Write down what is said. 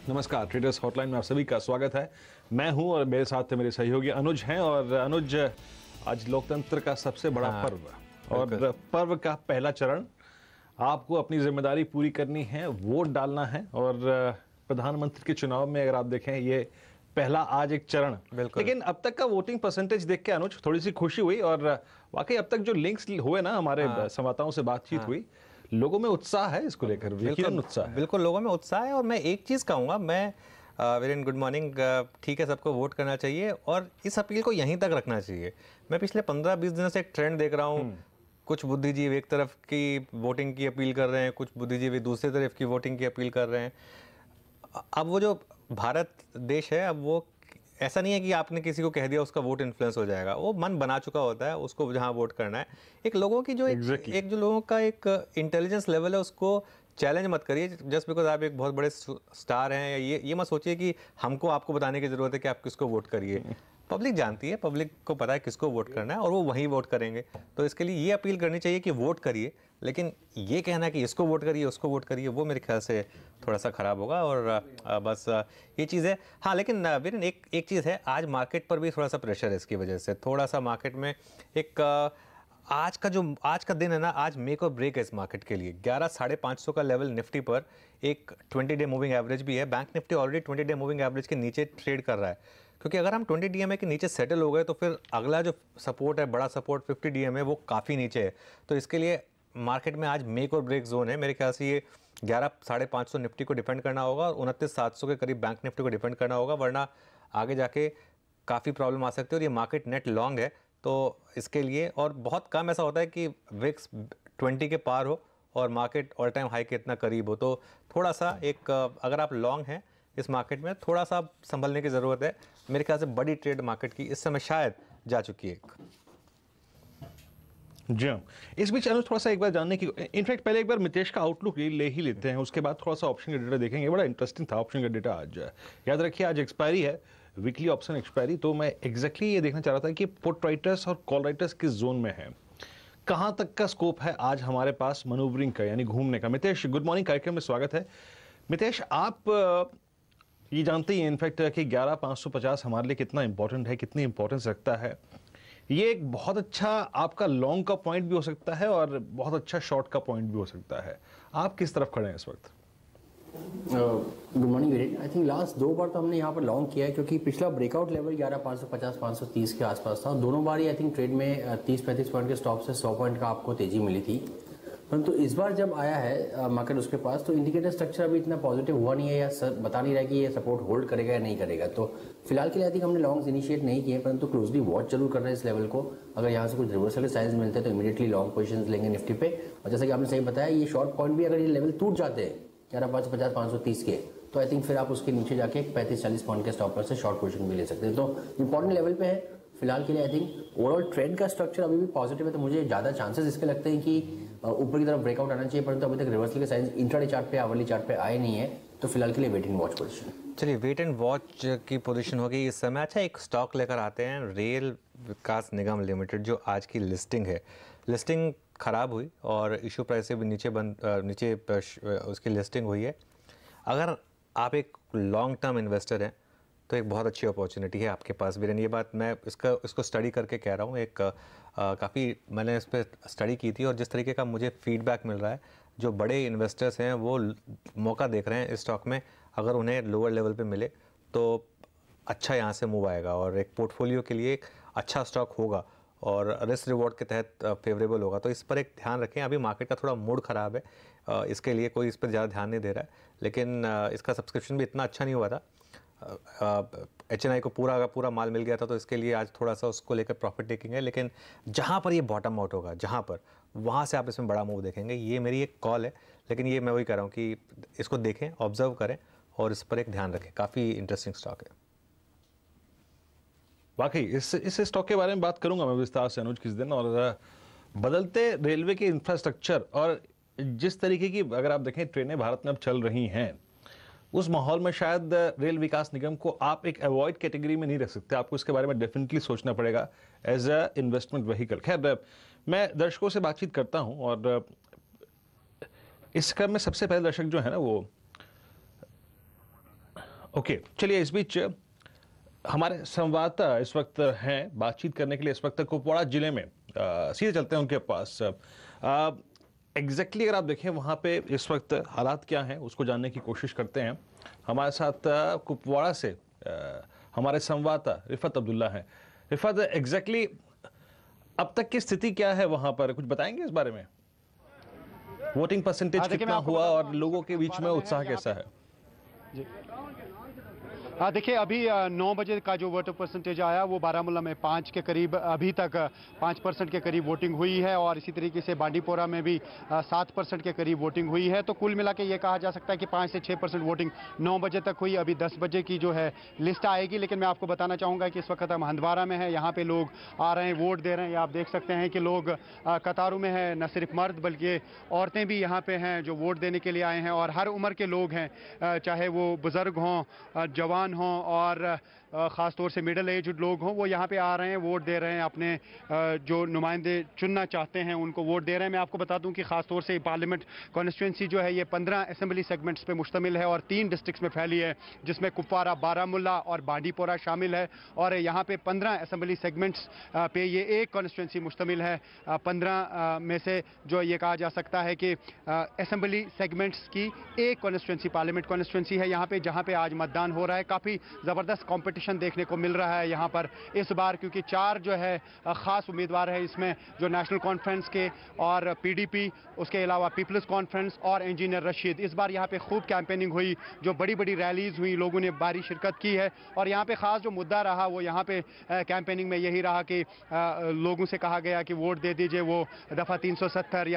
नमस्कार, traders hotline में आप सभी का स्वागत है। मैं हूं और मेरे साथ मेरे सहयोगी अनुज हैं। और अनुज, आज लोकतंत्र का सबसे बड़ा पर्व और पर्व का पहला चरण, आपको अपनी जिम्मेदारी पूरी करनी है, वोट डालना है। और प्रधानमंत्री के चुनाव में अगर आप देखें, ये पहला आज एक चरण, लेकिन अब तक का वोटिंग परसेंटेज देख के अनुज थोड़ी सी खुशी हुई। और वाकई अब तक जो लिंक्स हुए ना, हमारे संवाददाताओं से बातचीत हुई, लोगों में उत्साह है इसको लेकर, यकीनन उत्साह है। बिल्कुल लोगों में उत्साह है। और मैं एक चीज़ कहूँगा, मैं वीरेन गुड मॉर्निंग, ठीक है सबको वोट करना चाहिए और इस अपील को यहीं तक रखना चाहिए। मैं पिछले 15-20 दिनों से एक ट्रेंड देख रहा हूँ, कुछ बुद्धिजीवी एक तरफ की वोटिंग की अपील कर रहे हैं, कुछ बुद्धिजीवी दूसरी तरफ की वोटिंग की अपील कर रहे हैं। अब वो जो भारत देश है, अब वो ऐसा नहीं है कि आपने किसी को कह दिया उसका वोट इन्फ्लुएंस हो जाएगा। वो मन बना चुका होता है उसको जहां वोट करना है। एक लोगों की जो एक जो लोगों का एक इंटेलिजेंस लेवल है, उसको चैलेंज मत करिए जस्ट बिकॉज आप एक बहुत बड़े स्टार हैं। या ये मत सोचिए कि हमको आपको बताने की जरूरत है कि आप किसको वोट करिए। पब्लिक जानती है, पब्लिक को पता है किसको वोट करना है और वो वहीं वोट करेंगे। तो इसके लिए ये अपील करनी चाहिए कि वोट करिए, लेकिन ये कहना कि इसको वोट करिए उसको वोट करिए, वो मेरे ख्याल से थोड़ा सा ख़राब होगा। और बस ये चीज़ है। हाँ, लेकिन वीरेन एक चीज़ है, आज मार्केट पर भी थोड़ा सा प्रेशर है। इसकी वजह से थोड़ा सा मार्केट में एक आज का दिन है ना, आज मेक और ब्रेक है इस मार्केट के लिए। 11,550 का लेवल निफ्टी पर, एक 20 डे मूविंग एवरेज भी है। Bank Nifty already 20 day moving average के नीचे ट्रेड कर रहा है, क्योंकि अगर हम 20 डीएमए के नीचे सेटल हो गए तो फिर अगला जो सपोर्ट है, बड़ा सपोर्ट 50 डीएमए, वो काफ़ी नीचे है। तो इसके लिए मार्केट में आज मेक और ब्रेक जोन है। मेरे ख्याल से ये 11,550 निफ्टी को डिफेंड करना होगा और 29,700 के करीब बैंक निफ्टी को डिफेंड करना होगा, वरना आगे जाके काफ़ी प्रॉब्लम आ सकती है। और ये मार्केट नेट लॉन्ग है, तो इसके लिए और बहुत कम ऐसा होता है कि विक्स 20 के पार हो और मार्केट ऑल टाइम हाई के इतना करीब हो। तो थोड़ा सा एक अगर आप लॉन्ग हैं इस मार्केट में, थोड़ा सा संभलने की ज़रूरत है। मेरे ख्याल से बड़ी ट्रेड मार्केट की इस समय शायद जा चुकी है। जी हाँ, इस बीच अनुज थोड़ा सा एक बार जानने की, इनफैक्ट पहले एक बार मितेश का आउटलुक ले ही लेते हैं, उसके बाद थोड़ा सा ऑप्शन का डेटा देखेंगे। बड़ा इंटरेस्टिंग था ऑप्शन का डेटा आज। याद रखिए आज एक्सपायरी है, वीकली ऑप्शन एक्सपायरी। तो मैं एग्जैक्टली ये देखना चाह रहा था कि पुट राइटर्स और कॉल राइटर्स किस जोन में है, कहां तक का स्कोप है आज हमारे पास मनूवरिंग का, यानी घूमने का। मितेश गुड मॉर्निंग, कार्यक्रम में स्वागत है। मितेश, आप ये जानते ही इनफैक्ट कि 11,550 हमारे लिए कितना इंपॉर्टेंट है, कितनी इंपॉर्टेंस रखता है। ये एक बहुत अच्छा आपका लॉन्ग का पॉइंट भी हो सकता है और बहुत अच्छा शॉर्ट का पॉइंट भी हो सकता है। आप किस तरफ खड़े हैं इस वक्त? Good morning Viren. I think last 2 बार तो हमने यहाँ पर लॉन्ग किया है, क्योंकि पिछला ब्रेकआउट लेवल 11,550-530 के आसपास था। दोनों बार ही आई थिंक ट्रेड में 30-35 पॉइंट के स्टॉप से 100 पॉइंट का आपको तेजी मिली थी। परंतु इस बार जब आया है मार्केट उसके पास, तो इंडिकेटर स्ट्रक्चर अभी इतना पॉजिटिव हुआ नहीं है, या बता नहीं रहा कि ये सपोर्ट होल्ड करेगा या नहीं करेगा। तो फिलहाल के लिए आई थिंक हमने लॉन्ग्स इनिशिएट नहीं किए, परंतु क्लोजली वॉच जरूर कर रहे हैं इस लेवल को। अगर यहाँ से कुछ रिवर्सल के साइंस मिलते हैं तो इमीडिएटली लॉन्ग पोजीशन लेंगे निफ्टी पे। और जैसा कि आपने सही बताया, ये शॉर्ट पॉइंट भी अगर ये लेवल टूट जाते हैं 11,550-530 के, तो आई थिंक फिर आप उसके नीचे जाके 35-40 पॉइंट के स्टॉप पर से शॉर्ट पोजीशन भी ले सकते हैं। तो इंपॉर्टेंट लेवल पे है फिलहाल के लिए। आई थिंक ओवरऑल ट्रेंड का स्ट्रक्चर अभी भी पॉजिटिव है, तो मुझे ज़्यादा चांसेस इसके लगते हैं कि ऊपर की तरफ ब्रेकआउट आना चाहिए, परंतु अभी तक रिवर्सल के साइंस इंट्राडे चार्ट पे, आवरली चार्ट पे आए नहीं है। तो फिलहाल के लिए वेट एंड वॉच पोजीशन। चलिए, वेट एंड वॉच की पोजीशन होगी इस समय। अच्छा, एक स्टॉक लेकर आते हैं, रेल विकास निगम लिमिटेड, जो आज की लिस्टिंग है, लिस्टिंग खराब हुई और इशू प्राइस से भी नीचे उसकी लिस्टिंग हुई है। अगर आप एक लॉन्ग टर्म इन्वेस्टर हैं तो एक बहुत अच्छी अपॉर्चुनिटी है आपके पास वीरेन। ये बात मैं इसको स्टडी करके कह रहा हूँ। एक काफ़ी मैंने इस पर स्टडी की थी और जिस तरीके का मुझे फीडबैक मिल रहा है, जो बड़े इन्वेस्टर्स हैं वो मौका देख रहे हैं इस स्टॉक में। अगर उन्हें लोअर लेवल पे मिले तो अच्छा यहाँ से मूव आएगा और एक पोर्टफोलियो के लिए एक अच्छा स्टॉक होगा और रिस्क रिवॉर्ड के तहत फेवरेबल होगा। तो इस पर एक ध्यान रखें। अभी मार्केट का थोड़ा मूड ख़राब है, इसके लिए कोई इस पर ज़्यादा ध्यान नहीं दे रहा है, लेकिन इसका सब्सक्रिप्शन भी इतना अच्छा नहीं हुआ था। HNI को पूरा का पूरा माल मिल गया था, तो इसके लिए आज थोड़ा सा उसको लेकर प्रॉफिट टेकिंग है। लेकिन जहाँ पर ये बॉटम आउट होगा, जहाँ पर, वहाँ से आप इसमें बड़ा मूव देखेंगे। ये मेरी एक कॉल है, लेकिन ये मैं वही कह रहा हूँ कि इसको देखें, ऑब्जर्व करें और इस पर एक ध्यान रखें। काफ़ी इंटरेस्टिंग स्टॉक है वाकई। इस स्टॉक के बारे में बात करूंगा मैं विस्तार से अनुज किस दिन। और बदलते रेलवे के इंफ्रास्ट्रक्चर और जिस तरीके की अगर आप देखें ट्रेनें भारत में अब चल रही हैं, उस माहौल में शायद रेल विकास निगम को आप एक अवॉइड कैटेगरी में नहीं रख सकते। आपको इसके बारे में डेफिनेटली सोचना पड़ेगा एज अ इन्वेस्टमेंट व्हीकल। खैर, मैं दर्शकों से बातचीत करता हूं और इस क्रम में सबसे पहले दर्शक जो है ना, वो ओके, चलिए इस बीच हमारे संवाददाता इस वक्त हैं बातचीत करने के लिए इस वक्त कुपवाड़ा जिले में। सीधे चलते हैं उनके पास। एग्जैक्टली अगर आप देखें वहाँ पे इस वक्त हालात क्या हैं उसको जानने की कोशिश करते हैं। हमारे साथ कुपवाड़ा से हमारे संवाददाता रिफत अब्दुल्ला हैं। रिफत, एग्जैक्टली अब तक की स्थिति क्या है वहाँ पर, कुछ बताएंगे इस बारे में? वोटिंग परसेंटेज कितना हुआ और लोगों के बीच में उत्साह कैसा है? देखिए, अभी 9 बजे का जो वोटर परसेंटेज आया वो बारामूला में 5 के करीब, अभी तक 5% के करीब वोटिंग हुई है और इसी तरीके से बांडीपोरा में भी 7% के करीब वोटिंग हुई है। तो कुल मिला के ये कहा जा सकता है कि 5 से 6% वोटिंग 9 बजे तक हुई। अभी 10 बजे की जो है लिस्ट आएगी, लेकिन मैं आपको बताना चाहूँगा कि इस वक्त हम हंदवारा में हैं। यहाँ पे लोग आ रहे हैं, वोट दे रहे हैं। आप देख सकते हैं कि लोग कतारों में हैं, न सिर्फ मर्द बल्कि औरतें भी यहाँ पे हैं जो वोट देने के लिए आए हैं और हर उम्र के लोग हैं, चाहे वो बुज़ुर्ग हों, जवान हों और ख़ास तौर से मिडिल एज लोग हों, वो यहाँ पे आ रहे हैं, वोट दे रहे हैं, अपने जो नुमाइंदे चुनना चाहते हैं उनको वोट दे रहे हैं। मैं आपको बता दूं कि ख़ास तौर से पार्लियामेंट कॉन्स्टिट्यूंसी जो है ये 15 असेंबली सेगमेंट्स पे मुश्तमिल है और 3 डिस्ट्रिक्ट्स में फैली है, जिसमें कुपवाड़ा, बारामूला और बांडीपोरा शामिल है। और यहाँ पे 15 असेंबली सेगमेंट्स पे ये एक कॉन्स्टिट्यूंसी मुश्तमिल है। 15 में से जो ये कहा जा सकता है कि असेंबली सेगमेंट्स की एक कॉन्स्टिट्यूंसी पार्लियामेंट कॉन्स्टिट्यूंसी है यहाँ पे, जहाँ पे आज मतदान हो रहा है। काफ़ी ज़बरदस्त कंपटीशन देखने को मिल रहा है यहाँ पर इस बार, क्योंकि 4 जो है ख़ास उम्मीदवार है इसमें, जो नेशनल कॉन्फ्रेंस के और पीडीपी, उसके अलावा पीपल्स कॉन्फ्रेंस और इंजीनियर रशीद। इस बार यहाँ पे खूब कैंपेनिंग हुई, जो बड़ी बड़ी रैलीज हुई, लोगों ने भारी शिरकत की है। और यहाँ पे ख़ास जो मुद्दा रहा वो यहाँ पे कैंपेनिंग में यही रहा कि लोगों से कहा गया कि वोट दे दीजिए वो दफ़ा 370 या